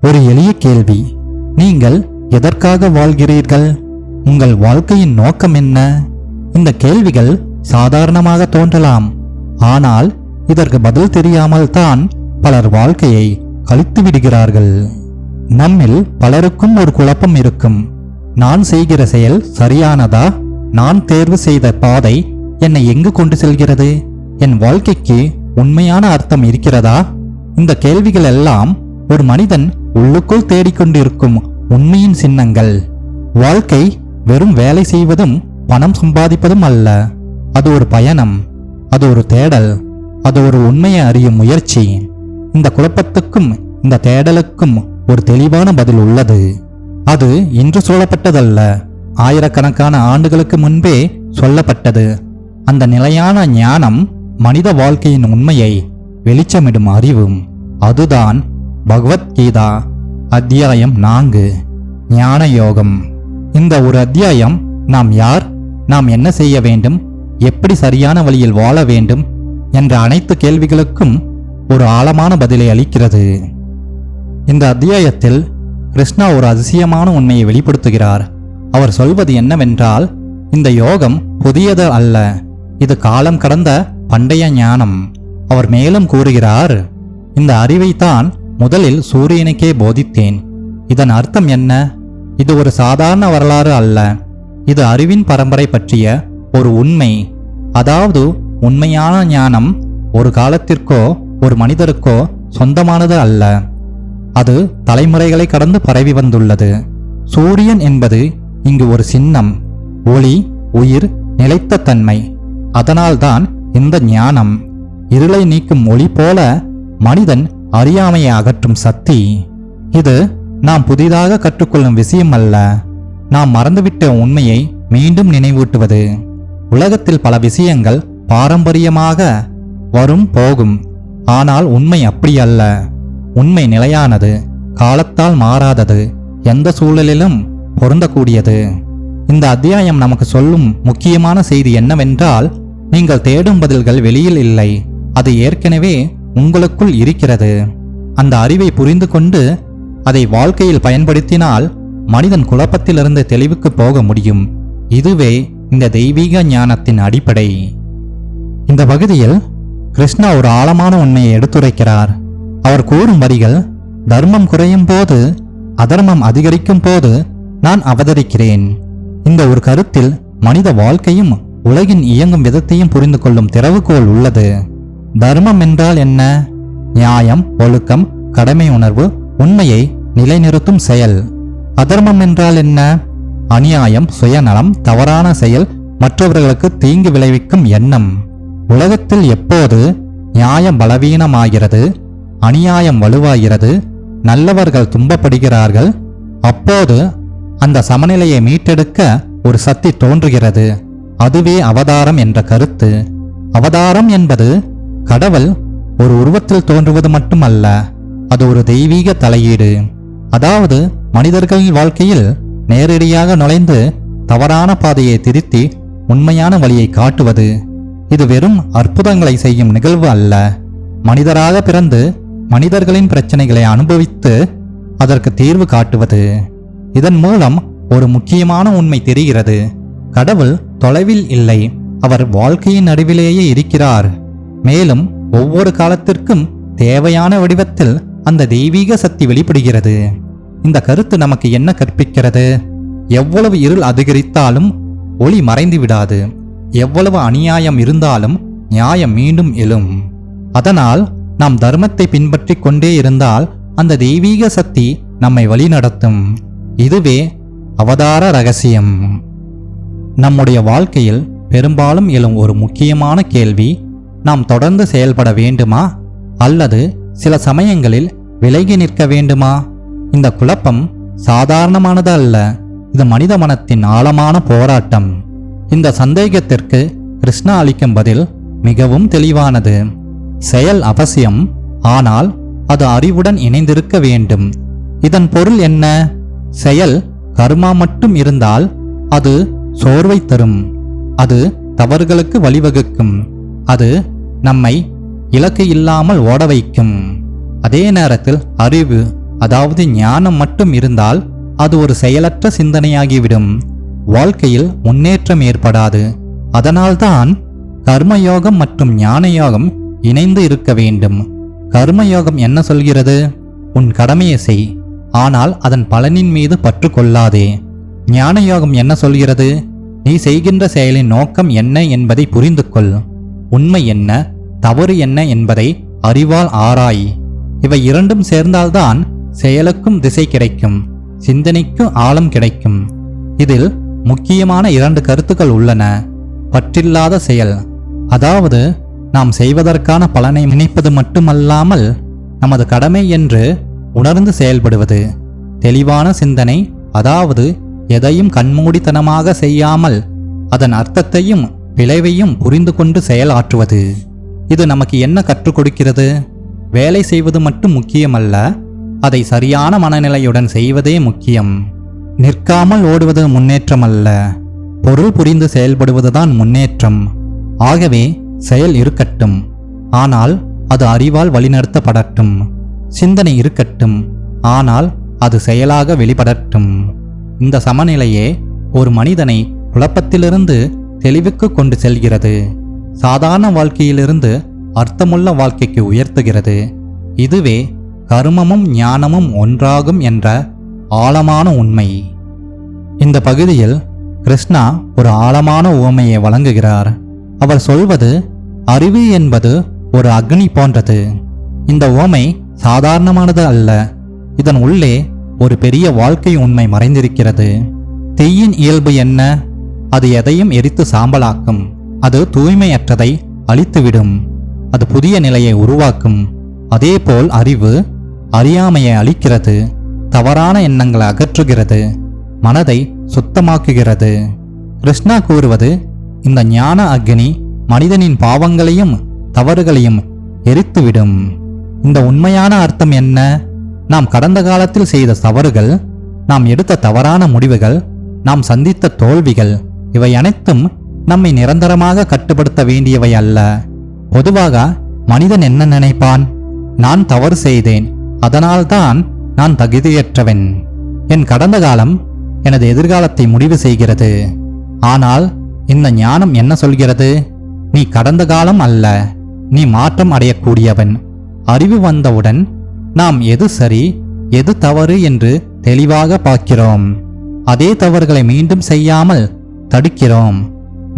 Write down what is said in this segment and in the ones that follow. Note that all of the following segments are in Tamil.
ஒரு எளிய கேள்வி. நீங்கள் எதற்காக வாழ்கிறீர்கள்? உங்கள் வாழ்க்கையின் நோக்கம் என்ன? இந்த கேள்விகள் சாதாரணமாக தோன்றலாம். ஆனால் இதற்கு பதில் தெரியாமல் தான் பலர் வாழ்க்கையை கழித்து விடுகிறார்கள். நம்மில் பலருக்கும் ஒரு குழப்பம் இருக்கும். நான் செய்கிற செயல் சரியானதா? நான் தேர்வு செய்த பாதை என்னை எங்கு கொண்டு செல்கிறது? என் வாழ்க்கைக்கு உண்மையான அர்த்தம் இருக்கிறதா? இந்த கேள்விகள் எல்லாம் ஒரு மனிதன் உள்ளுக்குள் தேடிக்கொண்டிருக்கும் உண்மையின் சின்னங்கள். வாழ்க்கை வெறும் வேலை செய்வதும் பணம் சம்பாதிப்பதும் அல்ல. அது ஒரு பயணம், அது ஒரு தேடல், அது ஒரு உண்மையை அறியும் முயற்சி. இந்த குழப்பத்துக்கும் இந்த தேடலுக்கும் ஒரு தெளிவான பதில் உள்ளது. அது இன்று சொல்லப்பட்டதல்ல, ஆயிரக்கணக்கான ஆண்டுகளுக்கு முன்பே சொல்லப்பட்டது. அந்த நிலையான ஞானம் மனித வாழ்க்கையின் உண்மையை வெளிச்சமிடும் அறிவும். அதுதான் பகவத்கீதா அத்தியாயம் 4, ஞான யோகம். இந்த ஒரு அத்தியாயம் நாம் யார், நாம் என்ன செய்ய வேண்டும், எப்படி சரியான வழியில் வாழ வேண்டும் என்ற அனைத்து கேள்விகளுக்கும் ஒரு ஆழமான பதிலை அளிக்கிறது. இந்த அத்தியாயத்தில் கிருஷ்ணா ஒரு அதிசயமான உண்மையை வெளிப்படுத்துகிறார். அவர் சொல்வது என்னவென்றால், இந்த யோகம் புதியது அல்ல, இது காலம் கடந்த பண்டைய ஞானம். அவர் மேலும் கூறுகிறார், இந்த அறிவைத்தான் முதலில் சூரியனுக்கே போதித்தேன். இதன் அர்த்தம் என்ன? இது ஒரு சாதாரண வரலாறு அல்ல, இது அறிவின் பரம்பரை பற்றிய ஒரு உண்மை. அதாவது உண்மையான ஞானம் ஒரு காலத்திற்கோ ஒரு மனிதருக்கோ சொந்தமானது அல்ல, அது தலைமுறைகளை கடந்து பரவி வந்துள்ளது. சூரியன் என்பது இங்கு ஒரு சின்னம், ஒளி, உயிர், நிலைத்த தன்மை. அதனால்தான் இந்த ஞானம் இருளை நீக்கும் ஒளி போல மனிதன் அறியாமையை அகற்றும் சக்தி. இது நாம் புதிதாக கற்றுக்கொள்ளும் விஷயம் அல்ல, நாம் மறந்துவிட்ட உண்மையை மீண்டும் நினைவூட்டுவது. உலகத்தில் பல விஷயங்கள் பாரம்பரியமாக வரும் போகும், ஆனால் உண்மை அப்படி அல்ல. உண்மை நிலையானது, காலத்தால் மாறாதது, எந்த சூழலிலும் பொருந்தக்கூடியது. இந்த அத்தியாயம் நமக்கு சொல்லும் முக்கியமான செய்தி என்னவென்றால், நீங்கள் தேடும் பதில்கள் வெளியில் இல்லை, அது ஏற்கனவே உங்களுக்குள் இருக்கிறது. அந்த அறிவை புரிந்து கொண்டு அதை வாழ்க்கையில் பயன்படுத்தினால் மனிதன் குழப்பத்திலிருந்து தெளிவுக்கு போக முடியும். இதுவே இந்த தெய்வீக ஞானத்தின் அடிப்படை. இந்த பகுதியில் கிருஷ்ணா ஒரு ஆழமான உண்மையை எடுத்துரைக்கிறார். அவர் கூறும் வரிகள், தர்மம் குறையும் போது, அதர்மம் அதிகரிக்கும் போது நான் அவதரிக்கிறேன். இந்த ஒரு கருத்தில் மனித வாழ்க்கையும் உலகின் இயங்கும் விதத்தையும் புரிந்து கொள்ளும் திறவுகோல் உள்ளது. தர்மம் என்றால் என்ன? நியாயம், ஒழுக்கம், கடமை உணர்வு, உண்மையை நிலைநிறுத்தும் செயல். அதர்மம் என்றால் என்ன? அநியாயம், சுயநலம், தவறான செயல், மற்றவர்களுக்கு தீங்கு விளைவிக்கும் எண்ணம். உலகத்தில் எப்போது நியாயம் பலவீனமாகிறது, அநியாயம் வலுவாகிறது, நல்லவர்கள் துன்பப்படுகிறார்கள், அப்போது அந்த சமநிலையை மீட்டெடுக்க ஒரு சக்தி தோன்றுகிறது. அதுவே அவதாரம் என்ற கருத்து. அவதாரம் என்பது கடவுள் ஒரு உருவத்தில் தோன்றுவது மட்டுமல்ல, அது ஒரு தெய்வீக தலையீடு. அதாவது மனிதர்களின் வாழ்க்கையில் நேரடியாக நுழைந்து தவறான பாதையை திருத்தி உண்மையான வழியை காட்டுவது. இது வெறும் அற்புதங்களை செய்யும் நிகழ்வு அல்ல, மனிதராக பிறந்து மனிதர்களின் பிரச்சனைகளை அனுபவித்து அதற்கு தீர்வு காட்டுவது. இதன் மூலம் ஒரு முக்கியமான உண்மை தெரிகிறது. கடவுள் தொலைவில் இல்லை, அவர் வாழ்க்கையின் நடுவிலேயே இருக்கிறார். மேலும் ஒவ்வொரு காலத்திற்கும் தேவையான வடிவத்தில் அந்த தெய்வீக சக்தி வெளிப்படுகிறது. இந்த கருத்து நமக்கு என்ன கற்பிக்கிறது? எவ்வளவு இருள் அதிகரித்தாலும் ஒளி மறைந்து விடாது, எவ்வளவு அநியாயம் இருந்தாலும் நியாயம் மீண்டும் எழும். அதனால் நாம் தர்மத்தை பின்பற்றி கொண்டே இருந்தால் அந்த தெய்வீக சக்தி நம்மை வழிநடத்தும். இதுவே அவதார ரகசியம். நம்முடைய வாழ்க்கையில் பெரும்பாலும் எழும் ஒரு முக்கியமான கேள்வி, நாம் தொடர்ந்து செயல்பட வேண்டுமா அல்லது சில சமயங்களில் விலகி நிற்க வேண்டுமா? இந்த குழப்பம் சாதாரணமானது அல்ல, இது மனித மனத்தின் ஆழமான போராட்டம். இந்த சந்தேகத்திற்கு கிருஷ்ணா அளிக்கும் பதில் மிகவும் தெளிவானது. செயல் அவசியம், ஆனால் அது அறிவுடன் இணைந்திருக்க வேண்டும். இதன் பொருள் என்ன? செயல் கர்மா மட்டும் இருந்தால் அது சோர்வை தரும், அது தவறுகளுக்கு வழிவகுக்கும், அது நம்மை இலக்கு இல்லாமல் ஓட வைக்கும். அதே நேரத்தில் அறிவு, அதாவது ஞானம் மட்டும் இருந்தால் அது ஒரு செயலற்ற சிந்தனையாகிவிடும். வாழ்க்கையில் முன்னேற்றம் ஏற்படாது. அதனால்தான் கர்மயோகம் மற்றும் ஞான யோகம் இணைந்து இருக்க வேண்டும். கர்மயோகம் என்ன சொல்கிறது? உன் கடமையை செய், ஆனால் அதன் பலனின் மீது பற்று கொள்ளாதே. ஞான யோகம் என்ன சொல்கிறது? நீ செய்கின்ற செயலின் நோக்கம் என்ன என்பதை புரிந்து கொள். உண்மை என்ன, தவறு என்ன என்பதை அறிவால் ஆராய். இவை இரண்டும் சேர்ந்தால்தான் செயலுக்கும் திசை கிடைக்கும், சிந்தனைக்கும் ஆழம் கிடைக்கும். இதில் முக்கியமான 2 கருத்துக்கள் உள்ளன. பற்றில்லாத செயல், அதாவது நாம் செய்வதற்கான பலனை நினைப்பது மட்டுமல்லாமல் நமது கடமை என்று உணர்ந்து செயல்படுவது. தெளிவான சிந்தனை, அதாவது எதையும் கண்மூடித்தனமாக செய்யாமல் அதன் அர்த்தத்தையும் விளைவையும் புரிந்து கொண்டு செயலாற்றுவது. இது நமக்கு என்ன கற்றுக் கொடுக்கிறது? வேலை செய்வது மட்டும் முக்கியமல்ல, அதை சரியான மனநிலையுடன் செய்வதே முக்கியம். நிற்காமல் ஓடுவது முன்னேற்றம் அல்ல, பொருள் புரிந்து செயல்படுவதுதான் முன்னேற்றம். ஆகவே செயல் இருக்கட்டும், ஆனால் அது அறிவால் வழிநடத்தப்படட்டும். சிந்தனை இருக்கட்டும், ஆனால் அது செயலாக வெளிப்படட்டும். இந்த சமநிலையே ஒரு மனிதனை குழப்பத்திலிருந்து தெளிவுக்கு கொண்டு செல்கிறது. சாதாரண வாழ்க்கையிலிருந்து அர்த்தமுள்ள வாழ்க்கைக்கு உயர்த்துகிறது. இதுவே கர்மமும் ஞானமும் ஒன்றாகும் என்ற ஆழமான உண்மை. இந்த பகுதியில் கிருஷ்ணா ஒரு ஆழமான உவமையை வழங்குகிறார். அவர் சொல்வது, அறிவு என்பது ஒரு அக்னி போன்றது. இந்த உவமை சாதாரணமானது அல்ல. இதன் உள்ளே ஒரு பெரிய வாழ்க்கை உண்மை மறைந்திருக்கிறது. தீயின் இயல்பு என்ன? அது எதையும் எரித்து சாம்பலாக்கும். அது தூய்மையற்றதை அழித்துவிடும். அது புதிய நிலையை உருவாக்கும். அதேபோல் அறிவு அறியாமையை அழிக்கிறது, தவறான எண்ணங்களை அகற்றுகிறது, மனதை சுத்தமாக்குகிறது. கிருஷ்ணா கூறுவது, இந்த ஞான அக்னி மனிதனின் பாவங்களையும் தவறுகளையும் எரித்துவிடும். இந்த உண்மையான அர்த்தம் என்ன? நாம் கடந்த காலத்தில் செய்த தவறுகள், நாம் எடுத்த தவறான முடிவுகள், நாம் சந்தித்த தோல்விகள், இவை அனைத்தும் நம்மை நிரந்தரமாக கட்டுப்படுத்த வேண்டியவை அல்ல. பொதுவாக மனிதன் என்ன நினைப்பான்? நான் தவறு செய்தேன், அதனால்தான் நான் தகுதியற்றவன். என் கடந்த காலம் எனது எதிர்காலத்தை முடிவு செய்கிறது. ஆனால் இந்த ஞானம் என்ன சொல்கிறது? நீ கடந்த காலம் அல்ல, நீ மாற்றம் அடையக்கூடியவன். அறிவு வந்தவுடன் நாம் எது சரி எது தவறு என்று தெளிவாக பார்க்கிறோம். அதே தவறுகளை மீண்டும் செய்யாமல் தடுக்கிறோம்.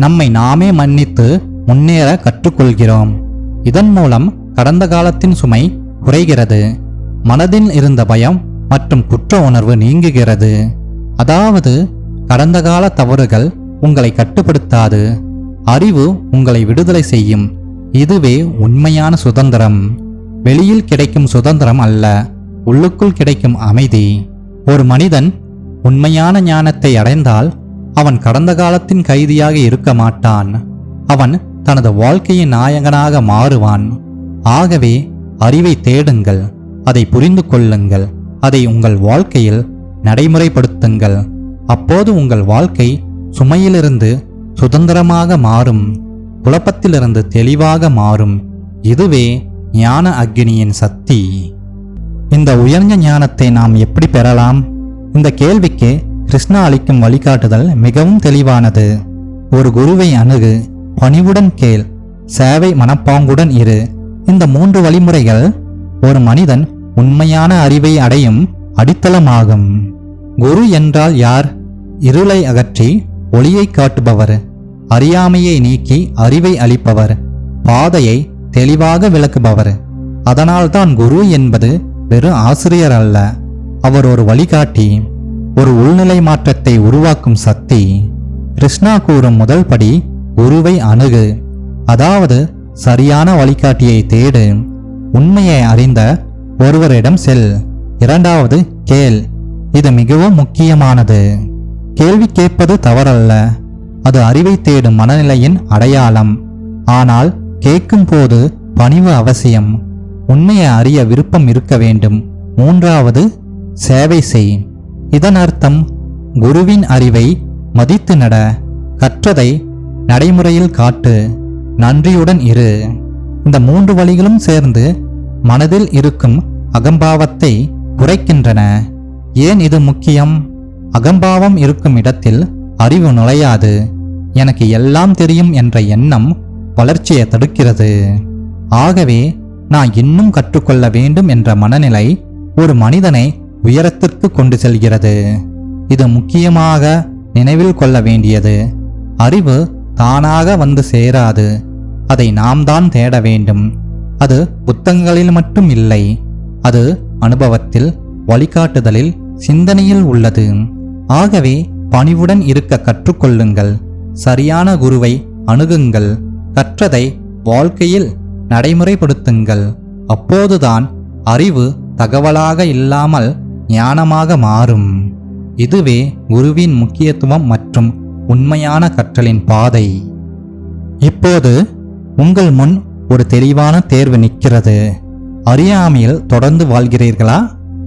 நம்மை நாமே மன்னித்து முன்னேற கற்றுக்கொள்கிறோம். இதன் மூலம் கடந்த காலத்தின் சுமை குறைகிறது. மனதில் இருந்த பயம் மற்றும் குற்ற உணர்வு நீங்குகிறது. அதாவது கடந்த கால தவறுகள் உங்களை கட்டுப்படுத்தாது, அறிவு உங்களை விடுதலை செய்யும். இதுவே உண்மையான சுதந்திரம். வெளியில் கிடைக்கும் சுதந்திரம் அல்ல, உள்ளுக்குள் கிடைக்கும் அமைதி. ஒரு மனிதன் உண்மையான ஞானத்தை அடைந்தால் அவன் கடந்த காலத்தின் கைதியாக இருக்க மாட்டான். அவன் தனது வாழ்க்கையின் நாயகனாக மாறுவான். ஆகவே அறிவை தேடுங்கள், அதை புரிந்து கொள்ளுங்கள், அதை உங்கள் வாழ்க்கையில் நடைமுறைப்படுத்துங்கள். அப்போது உங்கள் வாழ்க்கை சுமையிலிருந்து சுதந்திரமாக மாறும், குழப்பத்திலிருந்து தெளிவாக மாறும். இதுவே ஞான அக்னியின் சக்தி. இந்த உயர்ந்த ஞானத்தை நாம் எப்படி பெறலாம்? இந்த கேள்விக்கு கிருஷ்ணா அளிக்கும் வழிகாட்டுதல் மிகவும் தெளிவானது. ஒரு குருவை அணுகு, பணிவுடன் கேள், சேவை மனப்பாங்குடன் இரு. இந்த 3 வழிமுறைகள் ஒரு மனிதன் உண்மையான அறிவை அடையும் அடித்தளமாகும். குரு என்றால் யார்? இருளை அகற்றி ஒளியை காட்டுபவர், அறியாமையை நீக்கி அறிவை அளிப்பவர், பாதையை தெளிவாக விளக்குபவர். அதனால்தான் குரு என்பது வெறும் ஆசிரியர் அல்ல, அவர் ஒரு வழிகாட்டி, ஒரு உள்நிலை மாற்றத்தை உருவாக்கும் சக்தி. கிருஷ்ணா கூறும் முதல் படி குருவை அணுகு, அதாவது சரியான வழிகாட்டியை தேடு. உண்மையை அறிந்த ஒருவரிடம் செல். இரண்டாவது கேள், இது மிகவும் முக்கியமானது. கேள்வி கேட்பது தவறல்ல, அது அறிவை தேடும் மனநிலையின் அடையாளம். ஆனால் கேட்கும் போது பணிவு அவசியம். உண்மையை அறிய விருப்பம் இருக்க வேண்டும். மூன்றாவது சேவை செய். இதன் அர்த்தம் குருவின் அறிவை மதித்து நட, கற்றதை நடைமுறையில் காட்டு, நன்றியுடன் இரு. இந்த 3 வழிகளும் சேர்ந்து மனதில் இருக்கும் அகம்பாவத்தை குறைக்கின்றன. ஏன் இது முக்கியம்? அகம்பாவம் இருக்கும் இடத்தில் அறிவு நுழையாது. எனக்கு எல்லாம் தெரியும் என்ற எண்ணம் வளர்ச்சியை தடுக்கிறது. ஆகவே நான் இன்னும் கற்றுக்கொள்ள வேண்டும் என்ற மனநிலை ஒரு மனிதனை உயரத்திற்கு கொண்டு செல்கிறது. இது முக்கியமாக நினைவில் கொள்ள வேண்டியது. அறிவு தானாக வந்து சேராது. அதை நாம் தான் தேட வேண்டும். அது புத்தகங்களில் மட்டும் இல்லை. அது அனுபவத்தில், வழிகாட்டுதலில், சிந்தனையில் உள்ளது. ஆகவே பணிவுடன் இருக்க கற்றுக்கொள்ளுங்கள். சரியான குருவை அணுகுங்கள். கற்றதை வாழ்க்கையில் நடைமுறைப்படுத்துங்கள். அப்போதுதான் அறிவு தகவலாக இல்லாமல் ஞானமாக மாறும். இதுவே குருவின் முக்கியத்துவம் மற்றும் உண்மையான கற்றலின் பாதை. இப்போது உங்கள் முன் ஒரு தெளிவான தேர்வு நிற்கிறது. அறியாமையில் தொடர்ந்து வாழ்கிறீர்களா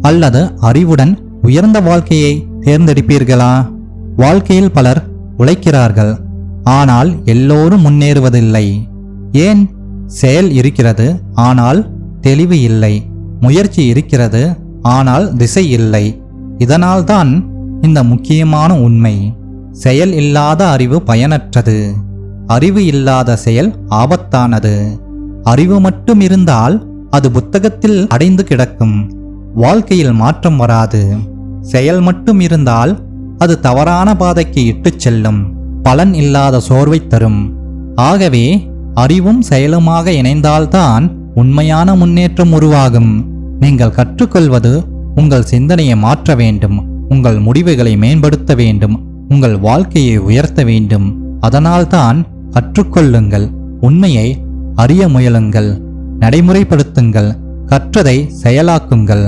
அல்லது அறிவுடன் உயர்ந்த வாழ்க்கையை தேர்ந்தெடுப்பீர்களா? வாழ்க்கையில் பலர் உழைக்கிறார்கள், ஆனால் எல்லோரும் முன்னேறுவதில்லை. ஏன்? செயல் இருக்கிறது, ஆனால் தெளிவு இல்லை. முயற்சி இருக்கிறது, ஆனால் திசை இல்லை. இதனால்தான் இந்த முக்கியமான உண்மை: செயல் இல்லாத அறிவு பயனற்றது. அறிவு இல்லாத செயல் ஆபத்தானது. அறிவு மட்டும் இருந்தால் அது புத்தகத்தில் அடைந்து கிடக்கும். வாழ்க்கையில் மாற்றம் வராது. செயல் மட்டும் இருந்தால் அது தவறான பாதைக்கு இட்டுச் செல்லும். பலன் இல்லாத சோர்வை தரும். ஆகவே அறிவும் செயலுமாக இணைந்தால்தான் உண்மையான முன்னேற்றம் உருவாகும். நீங்கள் கற்றுக்கொள்வது உங்கள் சிந்தனையை மாற்ற வேண்டும், உங்கள் முடிவுகளை மேம்படுத்த வேண்டும், உங்கள் வாழ்க்கையை உயர்த்த வேண்டும். அதனால்தான் கற்றுக்கொள்ளுங்கள், உண்மையை அறிய முயலுங்கள், நடைமுறைப்படுத்துங்கள், கற்றதை செயலாக்குங்கள்,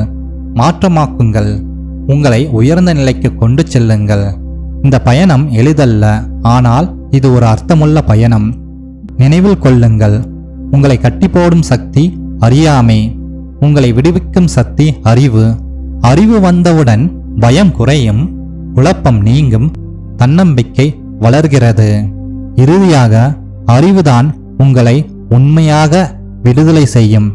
மாற்றமாக்குங்கள், உங்களை உயர்ந்த நிலைக்கு கொண்டு செல்லுங்கள். இந்த பயணம் எளிதல்ல, ஆனால் இது ஒரு அர்த்தமுள்ள பயணம். நினைவில் கொள்ளுங்கள், உங்களை கட்டி போடும் சக்தி அறியாமை, உங்களை விடுவிக்கும் சக்தி அறிவு. அறிவு வந்தவுடன் பயம் குறையும், குழப்பம் நீங்கும், தன்னம்பிக்கை வளர்கிறது. இறுதியாக அறிவுதான் உங்களை உண்மையாக விடுதலை செய்யும்.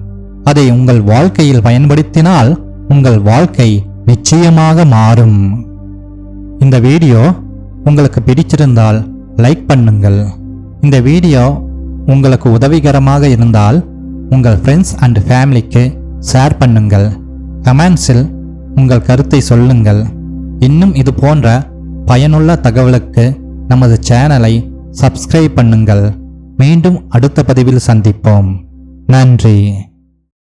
அதை உங்கள் வாழ்க்கையில் பயன்படுத்தினால் உங்கள் வாழ்க்கை நிச்சயமாக மாறும். இந்த வீடியோ உங்களுக்கு பிடிச்சிருந்தால் லைக் பண்ணுங்கள். இந்த வீடியோ உங்களுக்கு உதவிகரமாக இருந்தால் உங்கள் ஃப்ரெண்ட்ஸ் அண்ட் ஃபேமிலிக்கு ஷேர் பண்ணுங்கள். கமெண்ட்ஸில் உங்கள் கருத்தை சொல்லுங்கள். இன்னும் இது போன்ற பயனுள்ள தகவலுக்கு நமது சேனலை சப்ஸ்கிரைப் பண்ணுங்கள். மீண்டும் அடுத்த பதிவில் சந்திப்போம். நன்றி.